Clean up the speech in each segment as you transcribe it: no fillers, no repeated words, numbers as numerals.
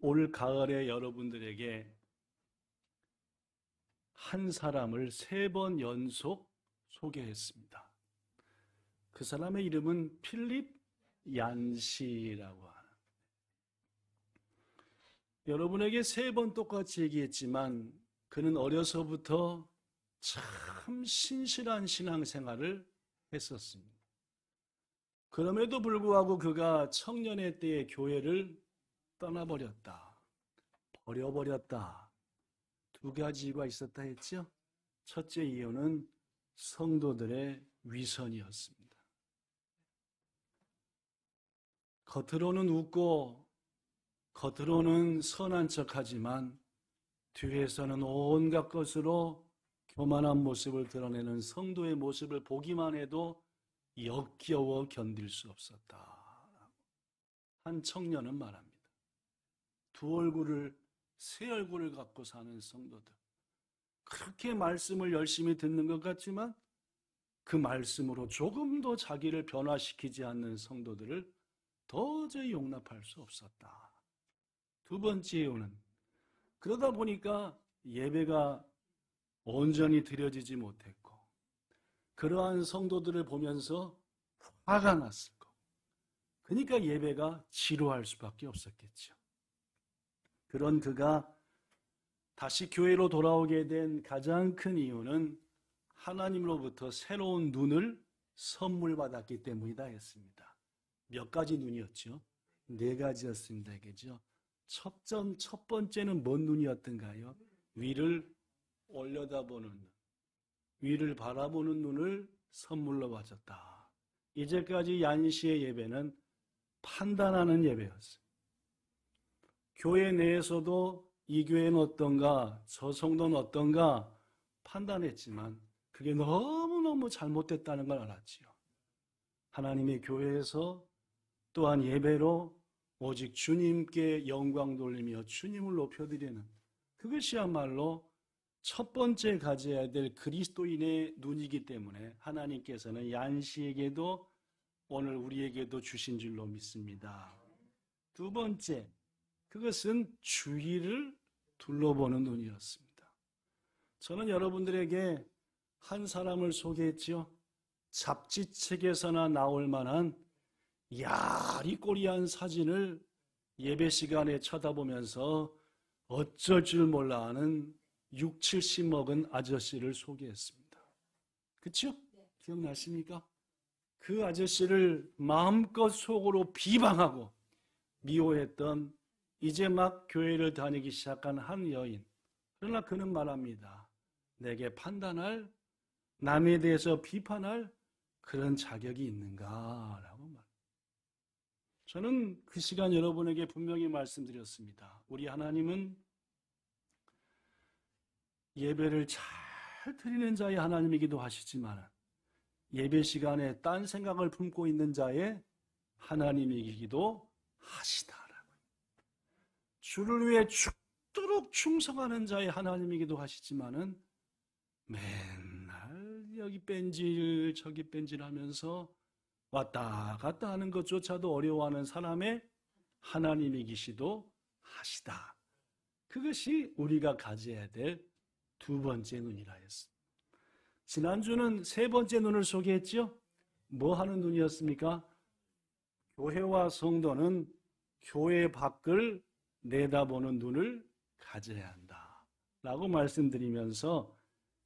올 가을에 여러분들에게 한 사람을 3번 연속 소개했습니다. 그 사람의 이름은 필립 얀시라고 하는. 여러분에게 3번 똑같이 얘기했지만 그는 어려서부터 참 신실한 신앙생활을 했었습니다. 그럼에도 불구하고 그가 청년의 때에 교회를 떠나버렸다. 버려버렸다. 2가지 이유가 있었다 했죠. 첫째 이유는 성도들의 위선이었습니다. 겉으로는 웃고 겉으로는 선한 척하지만 뒤에서는 온갖 것으로 교만한 모습을 드러내는 성도의 모습을 보기만 해도 역겨워 견딜 수 없었다. 한 청년은 말합니다. 새 얼굴을 갖고 사는 성도들. 그렇게 말씀을 열심히 듣는 것 같지만 그 말씀으로 조금도 자기를 변화시키지 않는 성도들을 도저히 용납할 수 없었다. 2번째 이유는 그러다 보니까 예배가 온전히 드려지지 못했고 그러한 성도들을 보면서 화가 났을 거고 그러니까 예배가 지루할 수밖에 없었겠죠. 그런 그가 다시 교회로 돌아오게 된 가장 큰 이유는 하나님으로부터 새로운 눈을 선물 받았기 때문이다 했습니다. 몇 가지 눈이었죠? 4가지였습니다. 그죠? 첫 번째는 뭔 눈이었던가요? 위를 올려다보는 눈, 위를 바라보는 눈을 선물로 받았다. 이제까지 얀시의 예배는 판단하는 예배였어요. 교회 내에서도 이 교회는 어떤가, 저 성도는 어떤가 판단했지만 그게 너무너무 잘못됐다는 걸 알았지요. 하나님의 교회에서 또한 예배로 오직 주님께 영광 돌리며 주님을 높여드리는 그것이야말로 첫 번째 가져야 될 그리스도인의 눈이기 때문에 하나님께서는 얀시에게도 오늘 우리에게도 주신 줄로 믿습니다. 2번째, 그것은 주위를 둘러보는 눈이었습니다. 저는 여러분들에게 한 사람을 소개했지요. 잡지책에서나 나올 만한 야리꼬리한 사진을 예배 시간에 쳐다보면서 어쩔 줄 몰라 하는 6, 70 먹은 아저씨를 소개했습니다. 그렇죠? 기억나십니까? 그 아저씨를 마음껏 속으로 비방하고 미워했던 이제 막 교회를 다니기 시작한 한 여인. 그러나 그는 말합니다. 내게 판단할, 남에 대해서 비판할 그런 자격이 있는가라고 말합니다. 저는 그 시간 여러분에게 분명히 말씀드렸습니다. 우리 하나님은 예배를 잘 드리는 자의 하나님이기도 하시지만 예배 시간에 딴 생각을 품고 있는 자의 하나님이기도 하시다. 주를 위해 죽도록 충성하는 자의 하나님이기도 하시지만은 맨날 여기 뺀질 저기 뺀질 하면서 왔다 갔다 하는 것조차도 어려워하는 사람의 하나님이기시도 하시다. 그것이 우리가 가져야 될 2번째 눈이라 했습니다. 지난주는 3번째 눈을 소개했죠. 뭐 하는 눈이었습니까? 교회와 성도는 교회 밖을 내다보는 눈을 가져야 한다 라고 말씀드리면서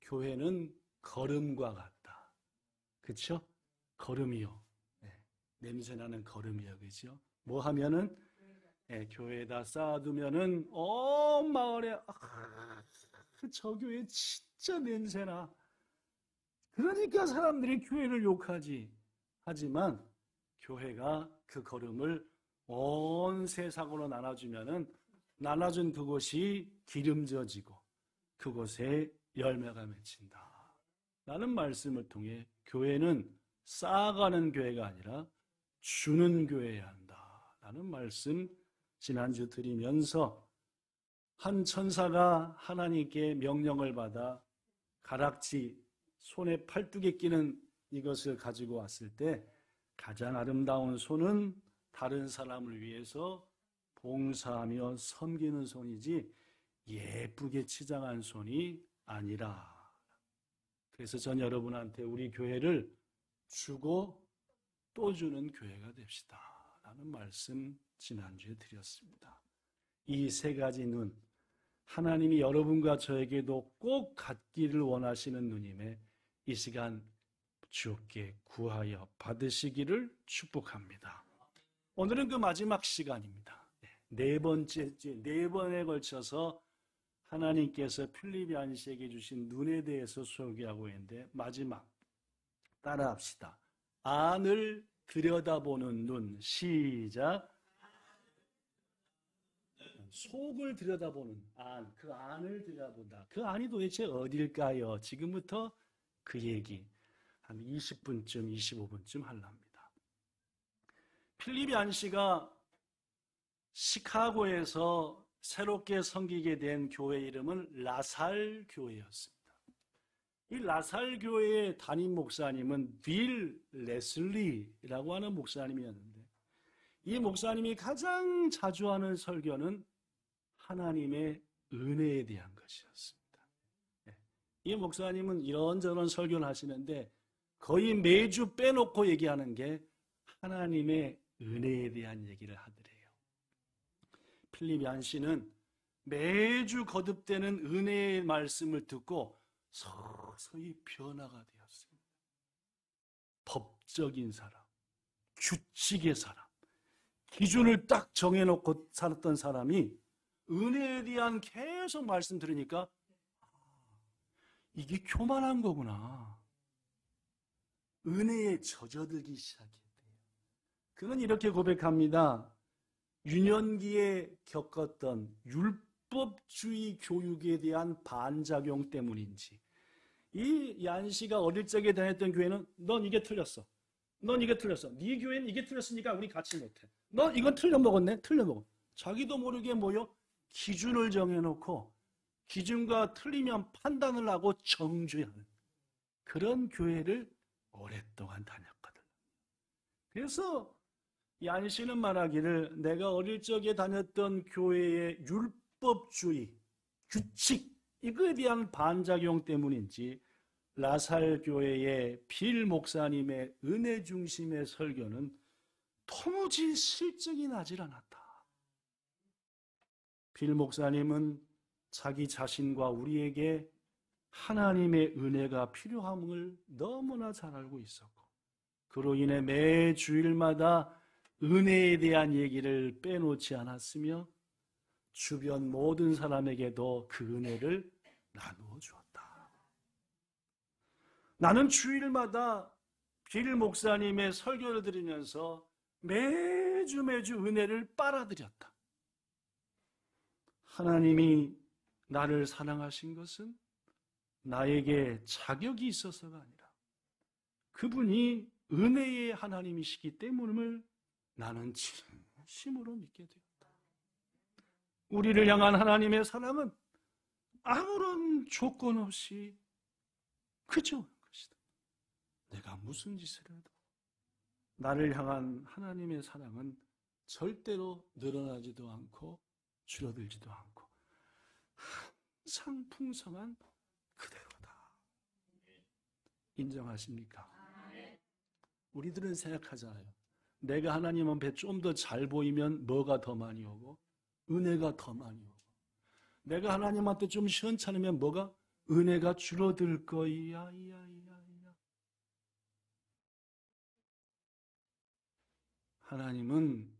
교회는 걸음과 같다. 그렇죠? 걸음이요. 냄새나는 걸음이요. 그렇죠? 뭐 하면은 교회에다 쌓아두면은 마을에 저 교회 진짜 냄새나. 그러니까 사람들이 교회를 욕하지. 하지만 교회가 그 걸음을 온 세상으로 나눠주면은 나눠준 그곳이 기름져지고 그곳에 열매가 맺힌다. 라는 말씀을 통해 교회는 쌓아가는 교회가 아니라 주는 교회여야 한다. 라는 말씀 지난주 드리면서 한 천사가 하나님께 명령을 받아 가락지 손에 팔뚝에 끼는 이것을 가지고 왔을 때 가장 아름다운 손은 다른 사람을 위해서 봉사하며 섬기는 손이지 예쁘게 치장한 손이 아니라. 그래서 전 여러분한테 우리 교회를 주고 또 주는 교회가 됩시다 라는 말씀 지난주에 드렸습니다. 이 세 가지 눈, 하나님이 여러분과 저에게도 꼭 갖기를 원하시는 눈임에 이 시간 주께 구하여 받으시기를 축복합니다. 오늘은 그 마지막 시간입니다. 네 번에 걸쳐서 하나님께서 필립이 안시에게 주신 눈에 대해서 소개하고 있는데, 마지막 따라합시다. 안을 들여다보는 눈. 시작. 속을 들여다보는 안, 그 안을 들여다본다. 그 안이 도대체 어딜까요? 지금부터 그 얘기 한 20분쯤 25분쯤 하랍니다. 필립이 안시가 시카고에서 새롭게 섬기게 된 교회 이름은 라살 교회였습니다. 이 라살 교회의 담임 목사님은 빌 레슬리라고 하는 목사님이었는데, 이 목사님이 가장 자주 하는 설교는 하나님의 은혜에 대한 것이었습니다. 이 목사님은 이런저런 설교를 하시는데 거의 매주 빼놓고 얘기하는 게 하나님의 은혜에 대한 얘기를 하더래요. 필립 안시는 매주 거듭되는 은혜의 말씀을 듣고 서서히 변화가 되었습니다. 법적인 사람, 규칙의 사람, 기준을 딱 정해놓고 살았던 사람이 은혜에 대한 계속 말씀 들으니까 이게 교만한 거구나. 은혜에 젖어들기 시작했대요. 그는 이렇게 고백합니다. 유년기에 겪었던 율법주의 교육에 대한 반작용 때문인지, 이 얀씨가 어릴 적에 다녔던 교회는 넌 이게 틀렸어. 넌 이게 틀렸어. 네 교회는 이게 틀렸으니까 우리 같이 못해. 너 이건 틀려먹었네. 틀려먹어. 자기도 모르게 뭐요? 기준을 정해놓고 기준과 틀리면 판단을 하고 정죄하는 그런 교회를 오랫동안 다녔거든. 그래서 얀씨는 말하기를, 내가 어릴 적에 다녔던 교회의 율법주의, 규칙, 이거에 대한 반작용 때문인지 라살 교회의 빌 목사님의 은혜 중심의 설교는 도무지 실증이 나질 않았다. 빌 목사님은 자기 자신과 우리에게 하나님의 은혜가 필요함을 너무나 잘 알고 있었고, 그로 인해 매 주일마다 은혜에 대한 얘기를 빼놓지 않았으며 주변 모든 사람에게도 그 은혜를 나누어 주었다. 나는 주일마다 빌 목사님의 설교를 들으면서 매주 은혜를 빨아들였다. 하나님이 나를 사랑하신 것은 나에게 자격이 있어서가 아니라 그분이 은혜의 하나님이시기 때문임을 나는 진심으로 믿게 되었다. 우리를 향한 하나님의 사랑은 아무런 조건 없이 그저 것이다. 내가 무슨 짓을 해도 나를 향한 하나님의 사랑은 절대로 늘어나지도 않고 줄어들지도 않고 항상 풍성한 그대로다. 인정하십니까? 우리들은 생각하잖아요. 내가 하나님 앞에 좀 더 잘 보이면 뭐가 더 많이 오고 은혜가 더 많이 오고, 내가 하나님한테 좀 시원찮으면 뭐가 은혜가 줄어들 거야. 하나님은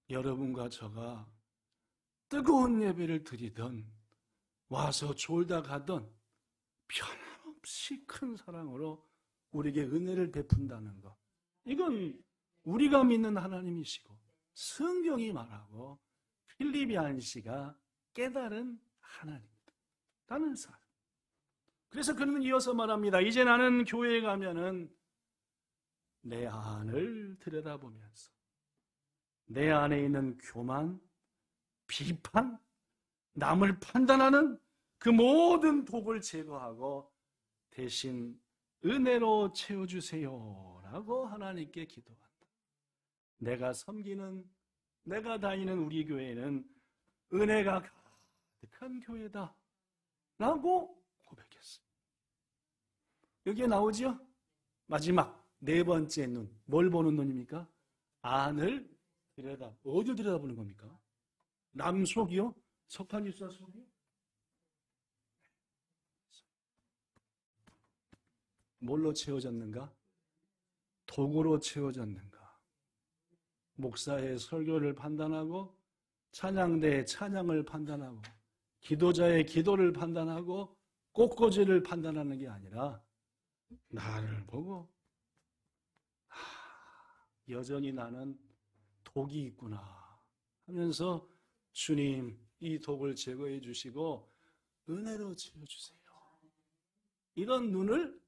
여러분과 저가 뜨거운 예배를 드리던 와서 졸다 가던 변함없이 큰 사랑으로 우리에게 은혜를 베푼다는 것, 이건 우리가 믿는 하나님이시고 성경이 말하고 필립이 안시가 깨달은 하나님이다. 라는 사람. 그래서 그는 이어서 말합니다. 이제 나는 교회에 가면은 내 안을 들여다보면서 내 안에 있는 교만, 비판, 남을 판단하는 그 모든 독을 제거하고 대신 은혜로 채워주세요 라고 하나님께 기도한다. 내가 섬기는 내가 다니는 우리 교회는 은혜가 가득한 교회다 라고 고백했어요. 여기에 나오죠? 마지막 네 번째 눈. 뭘 보는 눈입니까? 안을 들여다. 어디를 들여다보는 겁니까? 남 속이요? 석판집사 속이요? 뭘로 채워졌는가? 도구로 채워졌는가? 목사의 설교를 판단하고, 찬양대의 찬양을 판단하고, 기도자의 기도를 판단하고, 꽃꽂이를 판단하는 게 아니라 나를 보고 여전히 나는 독이 있구나 하면서 주님 이 독을 제거해 주시고 은혜로 채워주세요. 이런 눈을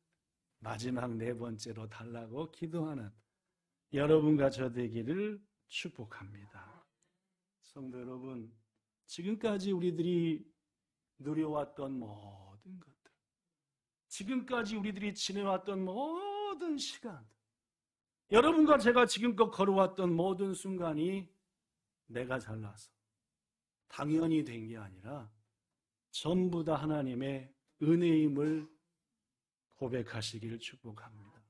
마지막 네 번째로 달라고 기도하는 여러분과 저 되기를 축복합니다. 성도 여러분, 지금까지 우리들이 누려왔던 모든 것들, 지금까지 우리들이 지내왔던 모든 시간, 여러분과 제가 지금껏 걸어왔던 모든 순간이 내가 잘나서 당연히 된 게 아니라 전부 다 하나님의 은혜임을 고백하시기를 축복합니다.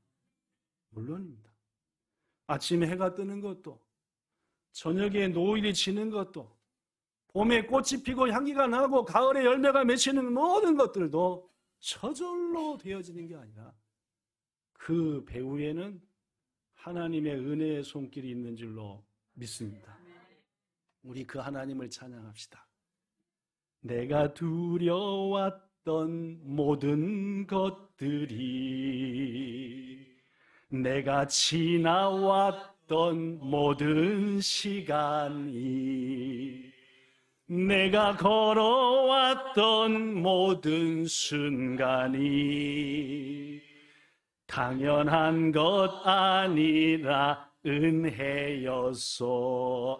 물론입니다. 아침에 해가 뜨는 것도, 저녁에 노을이 지는 것도, 봄에 꽃이 피고 향기가 나고 가을에 열매가 맺히는 모든 것들도 저절로 되어지는 게 아니라 그 배후에는 하나님의 은혜의 손길이 있는 줄로 믿습니다. 우리 그 하나님을 찬양합시다. 내가 두려웠던 모든 것들이, 내가 지나왔던 모든 시간이, 내가 걸어왔던 모든 순간이 당연한 것 아니라 은혜였소.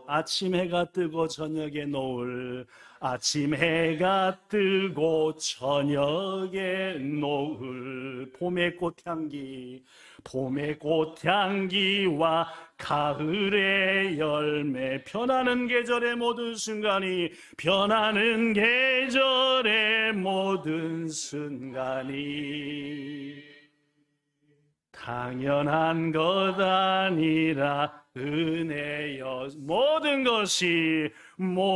아침 해가 뜨고 저녁에 노을, 아침 해가 뜨고 저녁에 노을, 봄의 꽃향기, 봄의 꽃향기와 가을의 열매, 변하는 계절의 모든 순간이, 변하는 계절의 모든 순간이 당연한 것 아니라 은혜여. 모든 것이 은혜,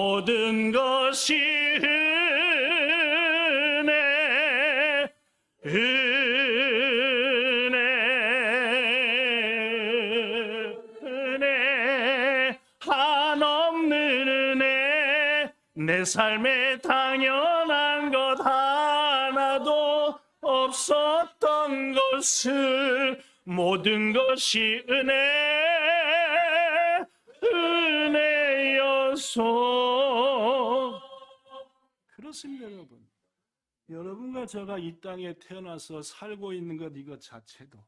은혜, 한없는 은혜. 내 삶에 당연한 것 하나도 없었던 것을, 모든 것이 은혜여서. 그렇습니다, 여러분. 여러분과 제가 이 땅에 태어나서 살고 있는 것 이것 자체도,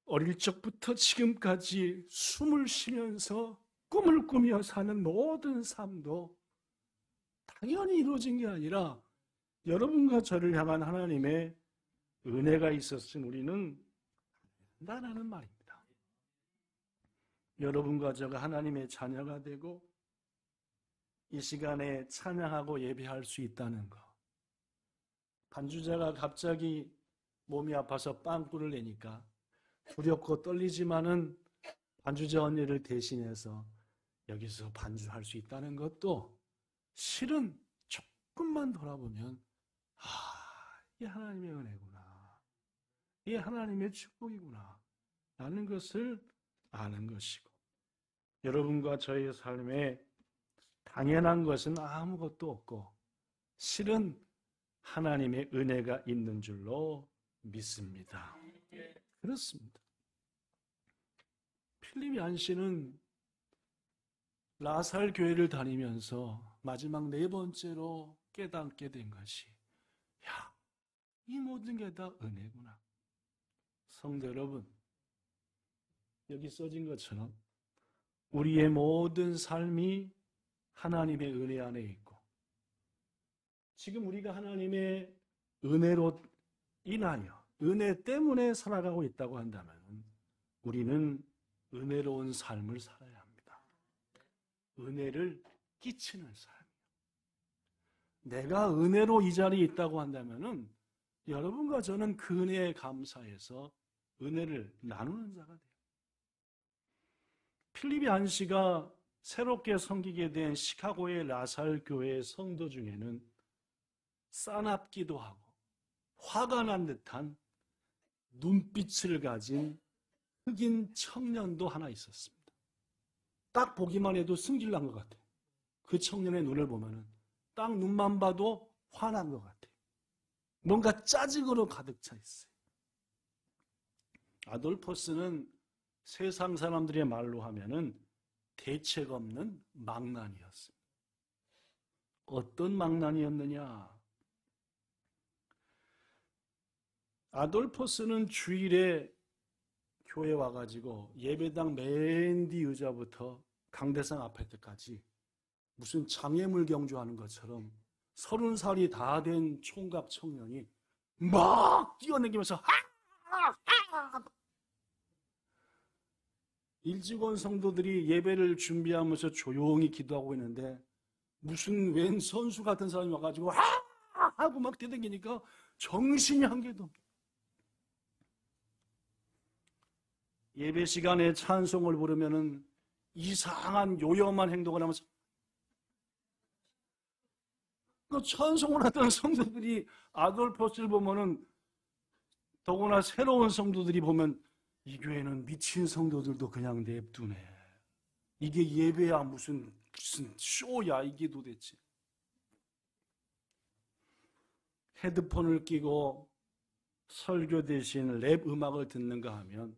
어릴 적부터 지금까지 숨을 쉬면서 꿈을 꾸며 사는 모든 삶도 당연히 이루어진 게 아니라 여러분과 저를 향한 하나님의 은혜가 있었으니 우리는 한다는 말입니다. 여러분과 제가 하나님의 자녀가 되고 이 시간에 찬양하고 예배할 수 있다는 것. 반주자가 갑자기 몸이 아파서 빵꾸를 내니까 두렵고 떨리지만은 반주자 언니를 대신해서 여기서 반주할 수 있다는 것도 실은 조금만 돌아보면 이게 하나님의 은혜구나, 이게 하나님의 축복이구나 라는 것을 아는 것이고, 여러분과 저의 삶에 당연한 것은 아무것도 없고 실은 하나님의 은혜가 있는 줄로 믿습니다. 그렇습니다. 필립 얀 씨는 라살 교회를 다니면서 마지막 네 번째로 깨닫게 된 것이, 이 모든 게 다 은혜구나. 성도 여러분, 여기 써진 것처럼 우리의 모든 삶이 하나님의 은혜 안에 있고, 지금 우리가 하나님의 은혜로 인하여, 은혜 때문에 살아가고 있다고 한다면 우리는 은혜로운 삶을 살아야 합니다. 은혜를 끼치는 삶이요. 내가 은혜로 이 자리에 있다고 한다면은 여러분과 저는 그 은혜에 감사해서 은혜를 나누는 자가 돼요. 필립이 안시가 새롭게 섬기게 된 시카고의 라살 교회의 성도 중에는 싸납기도 하고 화가 난 듯한 눈빛을 가진 흑인 청년도 하나 있었습니다. 딱 보기만 해도 승질난 것 같아요. 그 청년의 눈을 보면은 딱 눈만 봐도 화난 것 같아요. 뭔가 짜증으로 가득 차 있어요. 아돌포스는 세상 사람들의 말로 하면은 대책 없는 망난이었습니다. 어떤 망난이었느냐? 아돌포스는 주일에 교회 와가지고 예배당 맨 뒤 의자부터 강대상 앞에 때까지 무슨 장애물 경주하는 것처럼 30살이 다 된 총각 청년이 막 뛰어내리면서 일찍 온 성도들이 예배를 준비하면서 조용히 기도하고 있는데 무슨 웬 선수 같은 사람이 와가지고 하고 막 뛰어다니니까 정신이 한 개도 없어요. 예배 시간에 찬송을 부르면은 이상한 요염한 행동을 하면서 그 찬송을 하던 성도들이 아돌포스를 보면은 더구나 새로운 성도들이 보면 이 교회는 미친 성도들도 그냥 냅두네. 이게 예배야 무슨 쇼야 이게 도대체. 헤드폰을 끼고 설교 대신 랩 음악을 듣는가 하면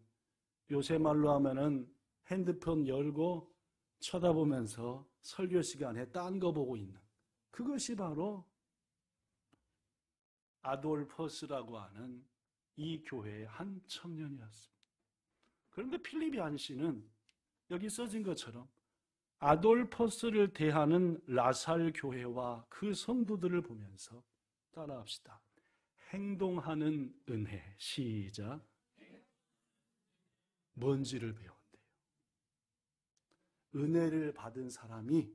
요새 말로 하면은 핸드폰 열고 쳐다보면서 설교 시간에 딴 거 보고 있는 그것이 바로 아돌포스라고 하는 이 교회의 한 청년이었습니다. 그런데 필립이 안시는 여기 써진 것처럼 아돌포스를 대하는 라살 교회와 그 성도들을 보면서 따라합시다. 행동하는 은혜. 시작. 뭔지를 배운대요. 은혜를 받은 사람이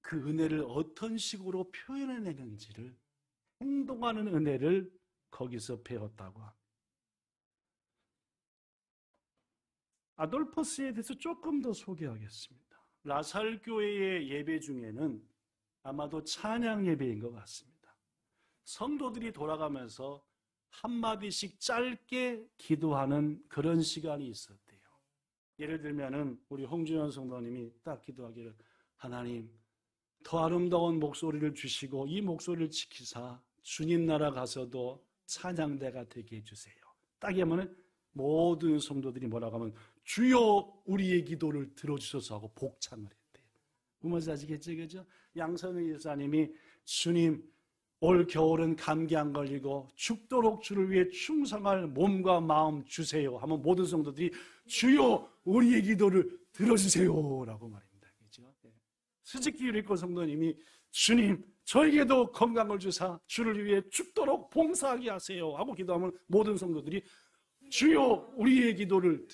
그 은혜를 어떤 식으로 표현해내는지를 행동하는 은혜를 거기서 배웠다고 합니다. 아돌포스에 대해서 조금 더 소개하겠습니다. 라살 교회의 예배 중에는 아마도 찬양 예배인 것 같습니다. 성도들이 돌아가면서 한마디씩 짧게 기도하는 그런 시간이 있었대요. 예를 들면은 우리 홍준현 성도님이 딱 기도하기를 하나님 더 아름다운 목소리를 주시고 이 목소리를 지키사 주님 나라 가서도 찬양대가 되게 해주세요. 딱 하면은 모든 성도들이 뭐라고 하면 주여 우리의 기도를 들어주셔서 하고 복창을 했대요. 무엇인지 아시겠죠? 그죠? 양선우 여사님이 주님 올 겨울은 감기 안 걸리고 죽도록 주를 위해 충성할 몸과 마음 주세요 하면 모든 성도들이 주여 우리의 기도를 들어주세요 라고 말입니다. 그죠? 스즈키 유리코 성도님이 주님 저에게도 건강을 주사 주를 위해 죽도록 봉사하게 하세요 하고 기도하면 모든 성도들이 주여 우리의 기도를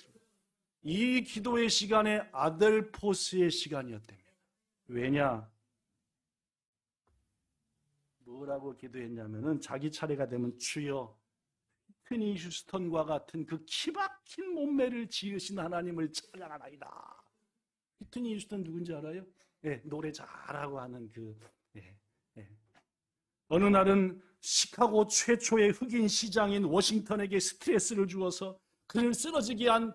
이 기도의 시간에 아돌포스의 시간이었답니다. 왜냐? 뭐라고 기도했냐면은 자기 차례가 되면 주여 휘트니 휴스턴과 같은 그 키박힌 몸매를 지으신 하나님을 찬양하나이다. 휘트니 휴스턴 누군지 알아요? 네, 노래 잘하고 하는 어느 날은 시카고 최초의 흑인 시장인 워싱턴에게 스트레스를 주어서 그를 쓰러지게 한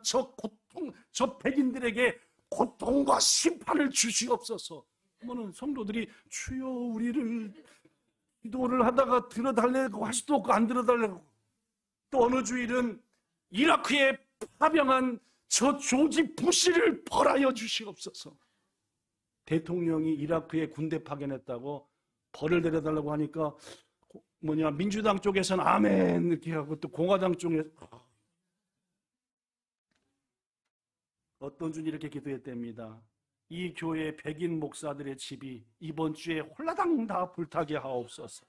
저 백인들에게 고통과 심판을 주시옵소서. 그러면 성도들이 주여 우리를 기도를 하다가 들어달라고 할 수도 없고 안 들어달라고. 또 어느 주일은 이라크에 파병한 저 조지 부시를 벌하여 주시옵소서. 대통령이 이라크에 군대 파견했다고 벌을 내려달라고 하니까 민주당 쪽에서는 아멘 이렇게 하고 또 공화당 쪽에서 어떤 분 이렇게 기도했답니다. 이 교회 백인 목사들의 집이 이번 주에 홀라당 다 불타게 하옵소서.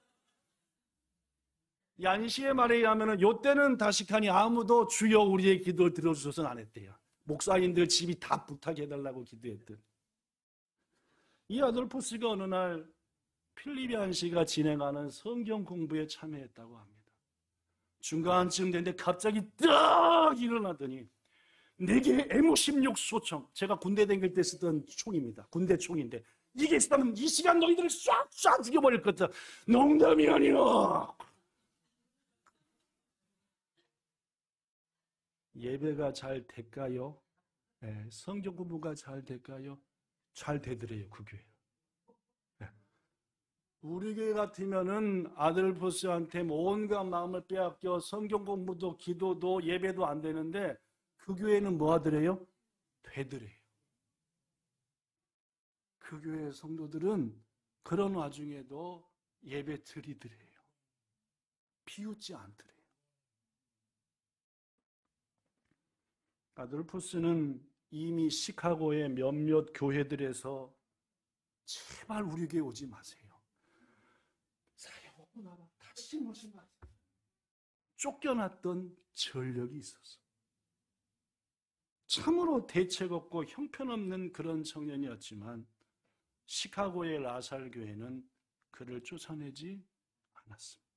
얀시의 말에 의하면 요때는 다시카니 아무도 주여 우리의 기도를 들어주셔서는 안 했대요. 목사님들 집이 다 부탁해달라고 기도했던 이 아돌포스가 어느 날 필리비안 씨가 진행하는 성경 공부에 참여했다고 합니다. 중간쯤 됐는데 갑자기 딱 일어나더니 내게 M16 소총, 제가 군대 다닐 때 쓰던 총입니다. 군대 총인데 이게 있으면 이 시간 너희들을 싹싹 죽여버릴 것 같아. 농담이 아니야. 예배가 잘 될까요? 네, 성경 공부가 잘 될까요? 잘 되더래요, 그 교회. 네. 우리 교회 같으면은 아들포스한테 온갖 마음을 빼앗겨 성경 공부도 기도도 예배도 안 되는데 그 교회는 뭐 하더래요? 되더래요. 그 교회 성도들은 그런 와중에도 예배 드리더래요. 비웃지 않더래요. 아돌포스는 이미 시카고의 몇몇 교회들에서 제발 우리 교회 오지 마세요. 사역하고 나와 다시 오지 마세요. 쫓겨났던 전력이 있었어. 참으로 대책 없고 형편없는 그런 청년이었지만 시카고의 라살 교회는 그를 쫓아내지 않았습니다.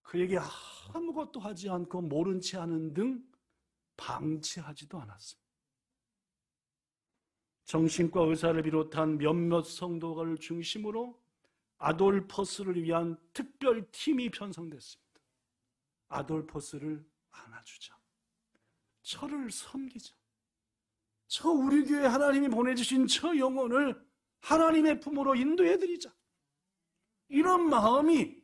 그에게 아무것도 하지 않고 모른 체 하는 등 방치하지도 않았습니다. 정신과 의사를 비롯한 몇몇 성도를 중심으로 아돌포스를 위한 특별팀이 편성됐습니다. 아돌포스를 안아주자. 저를 섬기자. 저 우리 교회 하나님이 보내주신 저 영혼을 하나님의 품으로 인도해드리자. 이런 마음이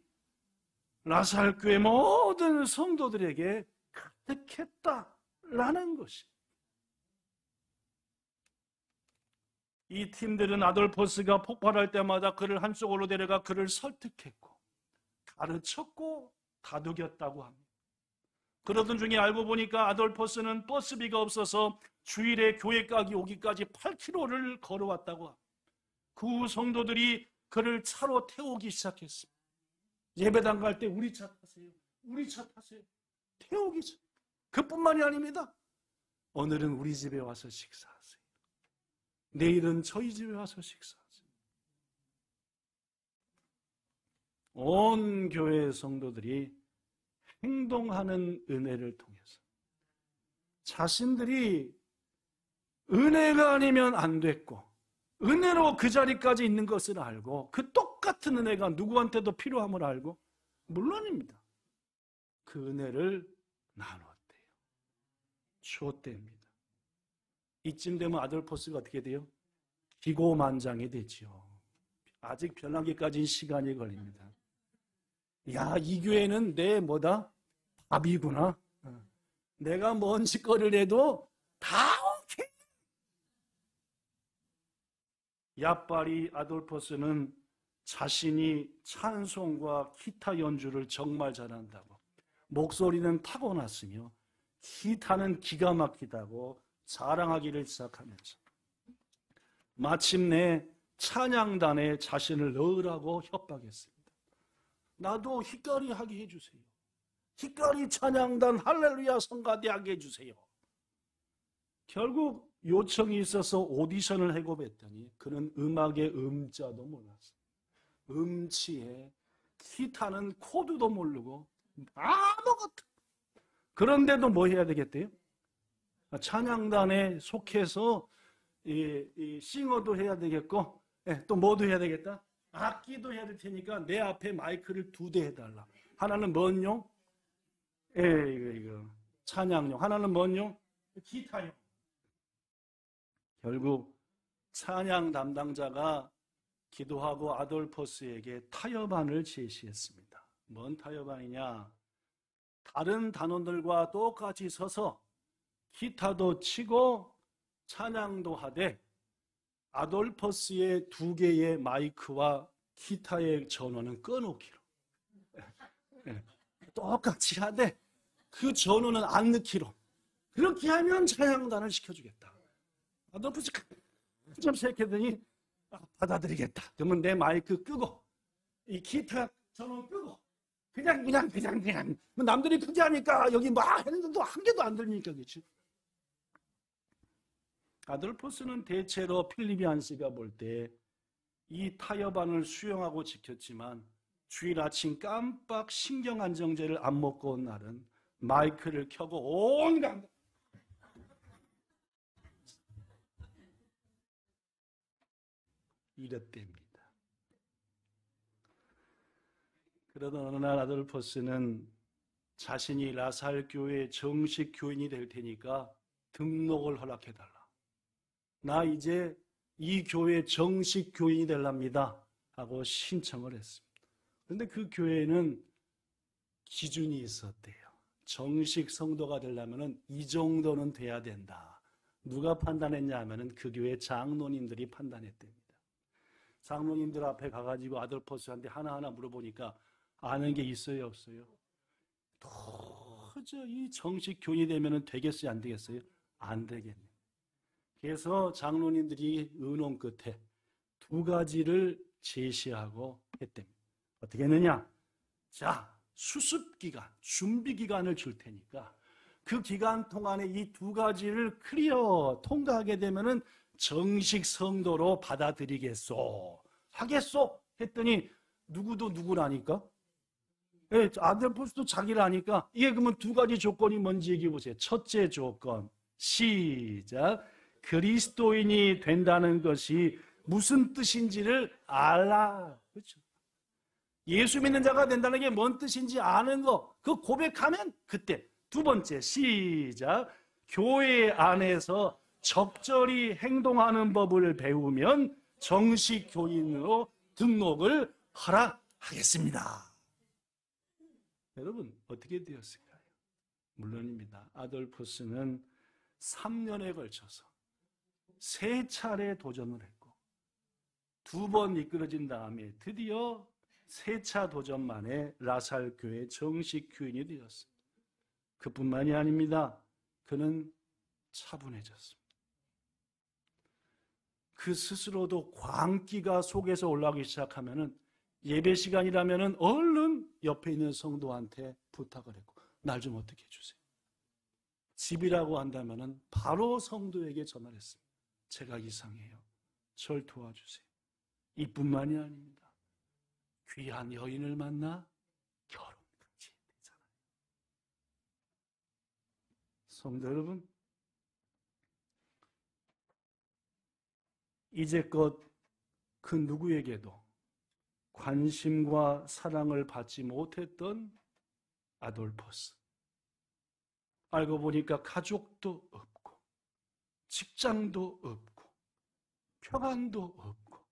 라살 교회 모든 성도들에게 가득했다라는 것이. 이 팀들은 아돌포스가 폭발할 때마다 그를 한쪽으로 데려가 그를 설득했고 가르쳤고 다독였다고 합니다. 그러던 중에 알고 보니까 아돌포스는 버스비가 없어서 주일에 교회까지 오기까지 8km를 걸어왔다고 합니다. 그 후 성도들이 그를 차로 태우기 시작했습니다. 예배당 갈 때 우리 차 타세요. 우리 차 타세요. 태우기 전. 그뿐만이 아닙니다. 오늘은 우리 집에 와서 식사하세요. 내일은 저희 집에 와서 식사하세요. 온 교회의 성도들이 행동하는 은혜를 통해서 자신들이 은혜가 아니면 안 됐고 은혜로 그 자리까지 있는 것을 알고 그 똑같은 은혜가 누구한테도 필요함을 알고 물론입니다. 그 은혜를 나눴대요. 줬답니다. 이쯤 되면 아돌포스가 어떻게 돼요? 기고만장이 되죠. 아직 변하기까지는 시간이 걸립니다. 야, 이 교회는 내 뭐다? 밥이구나. 내가 뭔 짓거리를 해도 다 오케이. 야빨이 아돌포스는 자신이 찬송과 기타 연주를 정말 잘한다고, 목소리는 타고났으며 기타는 기가 막히다고 자랑하기를 시작하면서 마침내 찬양단에 자신을 넣으라고 협박했습니다. 나도 히카리 하게 해주세요. 히카리 찬양단 할렐루야 성가대하게 해주세요. 결국 요청이 있어서 오디션을 해고했더니 그는 음악의 음자도 몰랐어요. 음치에 기타는 코드도 모르고 아무것도. 그런데도 뭐 해야 되겠대요? 찬양단에 속해서 이 싱어도 해야 되겠고 또 뭐도 해야 되겠다? 악기도 해야 될 테니까 내 앞에 마이크를 2대 해달라. 하나는 뭔용? 이거 찬양용. 하나는 뭔용? 기타용. 결국 찬양 담당자가 기도하고 아돌포스에게 타협안을 제시했습니다. 뭔 타협안이냐? 다른 단원들과 똑같이 서서 기타도 치고 찬양도 하되 아돌포스의 2개의 마이크와 기타의 전원은 꺼놓기로. 똑같이 하되 그 전원은 안 넣기로. 그렇게 하면 찬양단을 시켜주겠다. 아돌포스 좀 생각했더니 받아들이겠다. 그러면 내 마이크 끄고 이 기타 전원 끄고 그냥 남들이 크게 하니까 여기 막 했는데도 한 개도 안 들리니까 그렇지. 아돌포스는 대체로 필립이 한시가 볼 때 이 타협안을 수용하고 지켰지만 주일 아침 깜빡 신경안정제를 안 먹고 온 날은 마이크를 켜고 온갖 이랬답니다. 그러던 어느 날 아돌포스는 자신이 라살 교회의 정식 교인이 될 테니까 등록을 허락해달라. 나 이제 이 교회 정식 교인이 되랍니다 하고 신청을 했습니다. 그런데 그 교회는 기준이 있었대요. 정식 성도가 되려면 이 정도는 돼야 된다. 누가 판단했냐 하면 그 교회 장로님들이 판단했답니다. 장로님들 앞에 가가지고 아돌포스한테 하나하나 물어보니까 아는 게 있어요, 없어요? 도저히 정식 교인이 되면 되겠어요, 안 되겠어요? 안 되겠네. 그래서 장로님들이 의논 끝에 두 가지를 제시하고 했답니다. 어떻게 했느냐? 자, 수습기간, 준비기간을 줄 테니까 그 기간 동안에 이 두 가지를 클리어 통과하게 되면은 정식 성도로 받아들이겠소, 하겠소 했더니 누구도 누구라니까? 예, 아돌포스도 자기를 아니까 이게 그러면 두 가지 조건이 뭔지 얘기해 보세요. 첫째 조건, 시작. 그리스도인이 된다는 것이 무슨 뜻인지를 알라. 그렇죠? 예수 믿는 자가 된다는 게 뭔 뜻인지 아는 거, 그 고백하면 그때. 두 번째, 시작. 교회 안에서 적절히 행동하는 법을 배우면 정식 교인으로 등록을 허락하겠습니다. 여러분, 어떻게 되었을까요? 물론입니다. 아돌포스는 3년에 걸쳐서 3차례 도전을 했고 2번 이끌어진 다음에 드디어 3차 도전 만에 라살 교회 정식 교인이 되었습니다. 그뿐만이 아닙니다. 그는 차분해졌습니다. 그 스스로도 광기가 속에서 올라오기 시작하면은 예배 시간이라면은 얼른 옆에 있는 성도한테 부탁을 했고, 날 좀 어떻게 해주세요. 집이라고 한다면은 바로 성도에게 전화를 했습니다. 제가 이상해요. 절 도와주세요. 이뿐만이 아닙니다. 귀한 여인을 만나 결혼까지 되잖아요. 성도 여러분, 이제껏 그 누구에게도 관심과 사랑을 받지 못했던 아돌포스. 알고 보니까 가족도 없고 직장도 없고 평안도 없고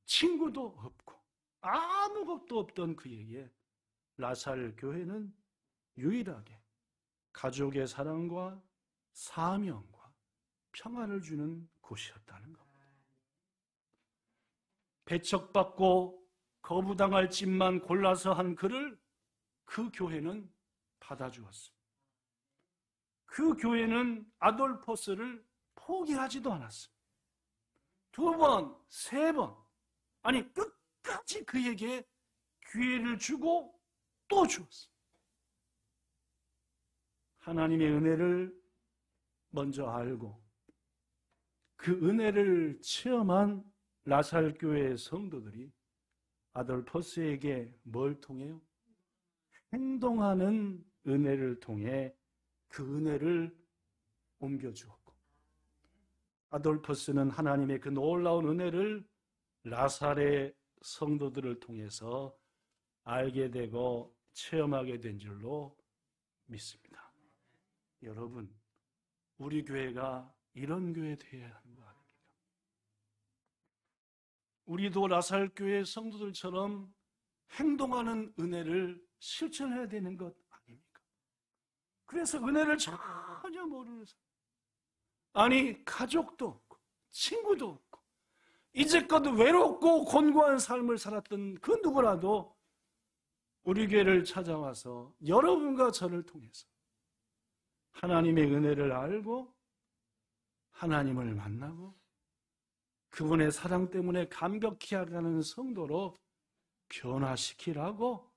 친구도 없고 아무것도 없던 그에게 라살 교회는 유일하게 가족의 사랑과 사명과 평안을 주는 곳이었다는 겁니다. 배척받고 거부당할 집만 골라서 한 그를 그 교회는 받아주었습니다. 그 교회는 아돌포스를 포기하지도 않았습니다. 2번, 3번, 아니 끝까지 그에게 기회를 주고 또 주었습니다. 하나님의 은혜를 먼저 알고 그 은혜를 체험한 라살 교회의 성도들이 아돌포스에게 뭘 통해요? 행동하는 은혜를 통해 그 은혜를 옮겨주었고, 아돌포스는 하나님의 그 놀라운 은혜를 라살의 성도들을 통해서 알게 되고 체험하게 된 줄로 믿습니다. 여러분, 우리 교회가 이런 교회 되어야 하는 거 아닙니까? 우리도 라살 교회 성도들처럼 행동하는 은혜를 실천해야 되는 것 아닙니까? 그래서 은혜를 전혀 모르는 사람, 아니 가족도 없고 친구도 없고 이제껏 외롭고 곤고한 삶을 살았던 그 누구라도 우리 교회를 찾아와서 여러분과 저를 통해서 하나님의 은혜를 알고 하나님을 만나고 그분의 사랑 때문에 감격히 하는 성도로 변화시키라고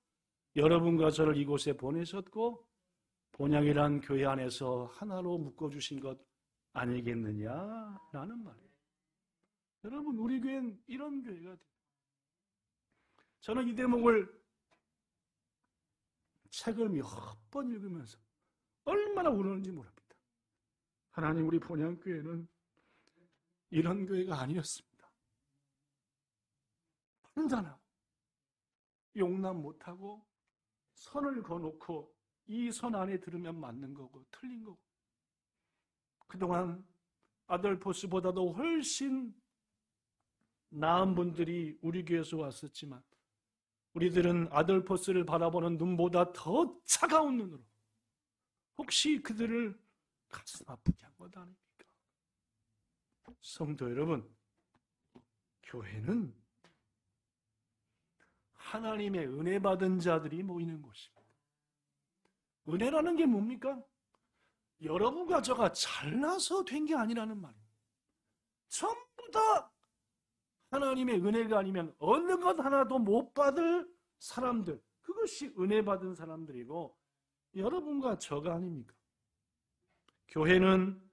여러분과 저를 이곳에 보내셨고, 본향이란 교회 안에서 하나로 묶어주신 것 아니겠느냐라는 말이에요. 여러분, 우리 교회는 이런 교회가 돼요. 저는 이 대목을 책을 몇 번 읽으면서 얼마나 우는지 모릅니다. 하나님, 우리 본향교회는 이런 교회가 아니었습니다. 판단하고 용납 못하고 선을 거놓고 이 선 안에 들으면 맞는 거고 틀린 거고, 그동안 아들포스보다도 훨씬 나은 분들이 우리 교회에서 왔었지만 우리들은 아들포스를 바라보는 눈보다 더 차가운 눈으로 혹시 그들을 가슴 아프게 한 것 아닙니까? 성도 여러분, 교회는 하나님의 은혜 받은 자들이 모이는 곳입니다. 은혜라는 게 뭡니까? 여러분과 저가 잘나서 된 게 아니라는 말이에요. 전부 다 하나님의 은혜가 아니면 어느 것 하나도 못 받을 사람들, 그것이 은혜 받은 사람들이고 여러분과 저가 아닙니까? 교회는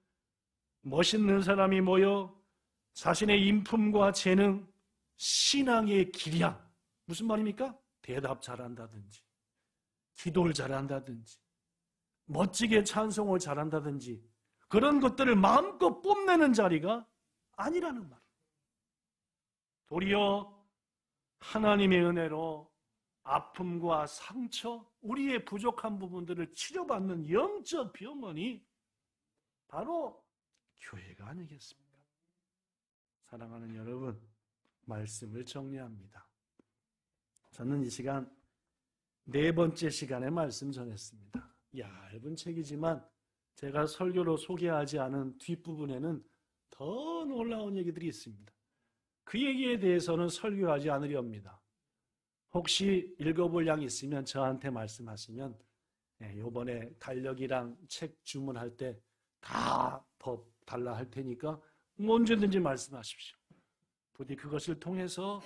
멋있는 사람이 모여 자신의 인품과 재능, 신앙의 기량, 무슨 말입니까? 대답 잘한다든지, 기도를 잘한다든지, 멋지게 찬송을 잘한다든지, 그런 것들을 마음껏 뽐내는 자리가 아니라는 말이에요. 도리어 하나님의 은혜로 아픔과 상처, 우리의 부족한 부분들을 치료받는 영적 병원이 바로 교회가 아니겠습니까? 사랑하는 여러분, 말씀을 정리합니다. 저는 이 시간 네 번째 시간에 말씀 전했습니다. 얇은 책이지만 제가 설교로 소개하지 않은 뒷부분에는 더 놀라운 얘기들이 있습니다. 그 얘기에 대해서는 설교하지 않으려 합니다. 혹시 읽어볼 양 있으면 저한테 말씀하시면 이번에 달력이랑 책 주문할 때 다 법 달라 할 테니까 언제든지 말씀하십시오. 부디 그것을 통해서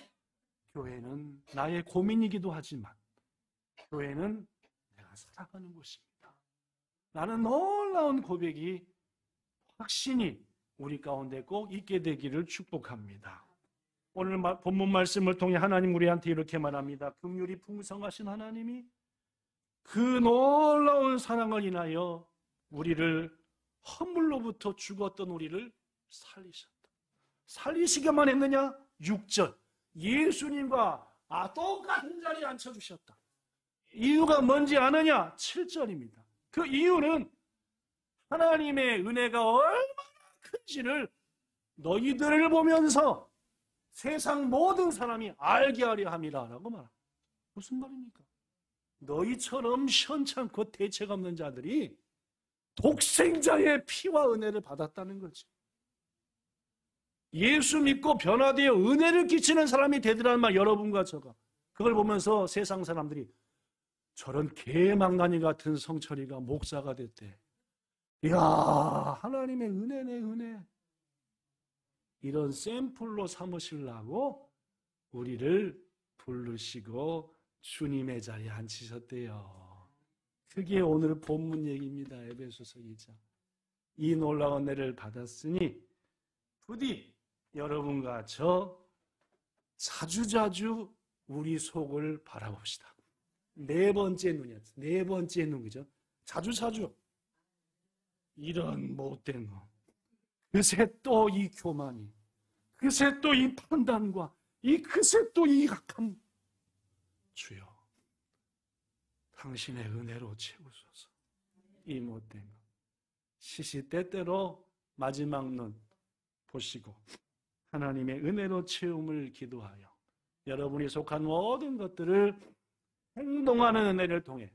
교회는 나의 고민이기도 하지만 교회는 내가 살아가는 곳입니다. 라는 놀라운 고백이 확신이 우리 가운데 꼭 있게 되기를 축복합니다. 오늘 본문 말씀을 통해 하나님 우리한테 이렇게 말합니다. 긍휼이 풍성하신 하나님이 그 놀라운 사랑을 인하여 우리를 허물로부터 죽었던 우리를 살리셨다. 살리시기만 했느냐? 6절 예수님과 똑같은 자리에 앉혀주셨다. 이유가 뭔지 아느냐? 7절입니다. 그 이유는 하나님의 은혜가 얼마나 큰지를 너희들을 보면서 세상 모든 사람이 알게 하려 함이라 라고 말합니다. 무슨 말입니까? 너희처럼 시원찮고 대책 없는 자들이 독생자의 피와 은혜를 받았다는 거지. 예수 믿고 변화되어 은혜를 끼치는 사람이 되더라는 말, 여러분과 저가. 그걸 보면서 세상 사람들이 저런 개망나니 같은 성철이가 목사가 됐대. 이야, 하나님의 은혜네, 은혜. 이런 샘플로 삼으시려고 우리를 부르시고 주님의 자리에 앉히셨대요. 그게 오늘 본문 얘기입니다. 에베소서 2장. 이 놀라운 은혜를 받았으니 부디 여러분과 저 자주자주 우리 속을 바라봅시다. 네 번째 눈이었어요. 네 번째 눈이죠. 자주자주. 이런 못된 거. 그새 또 이 교만이, 그새 또 이 판단과 그새 또 이 악함. 주여, 당신의 은혜로 채우소서. 이 못된 것 시시때때로 마지막 눈 보시고 하나님의 은혜로 채움을 기도하여 여러분이 속한 모든 것들을 행동하는 은혜를 통해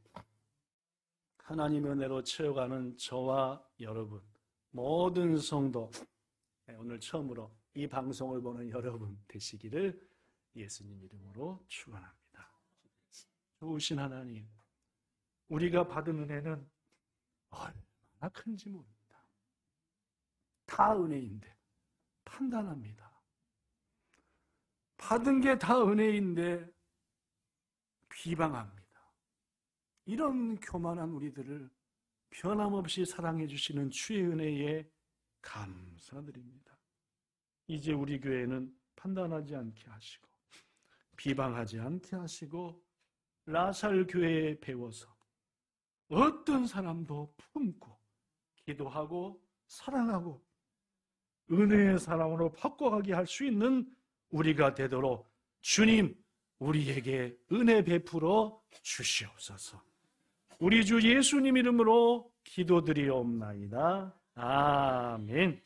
하나님의 은혜로 채워가는 저와 여러분, 모든 성도, 오늘 처음으로 이 방송을 보는 여러분 되시기를 예수님 이름으로 축원합니다. 좋으신 하나님, 우리가 받은 은혜는 얼마나 큰지 모릅니다. 다 은혜인데 판단합니다. 받은 게 다 은혜인데 비방합니다. 이런 교만한 우리들을 변함없이 사랑해 주시는 주의 은혜에 감사드립니다. 이제 우리 교회는 판단하지 않게 하시고 비방하지 않게 하시고 라살 교회에 배워서 어떤 사람도 품고 기도하고 사랑하고 은혜의 사람으로 바꿔가게 할 수 있는 우리가 되도록 주님 우리에게 은혜 베풀어 주시옵소서. 우리 주 예수님 이름으로 기도드리옵나이다. 아멘.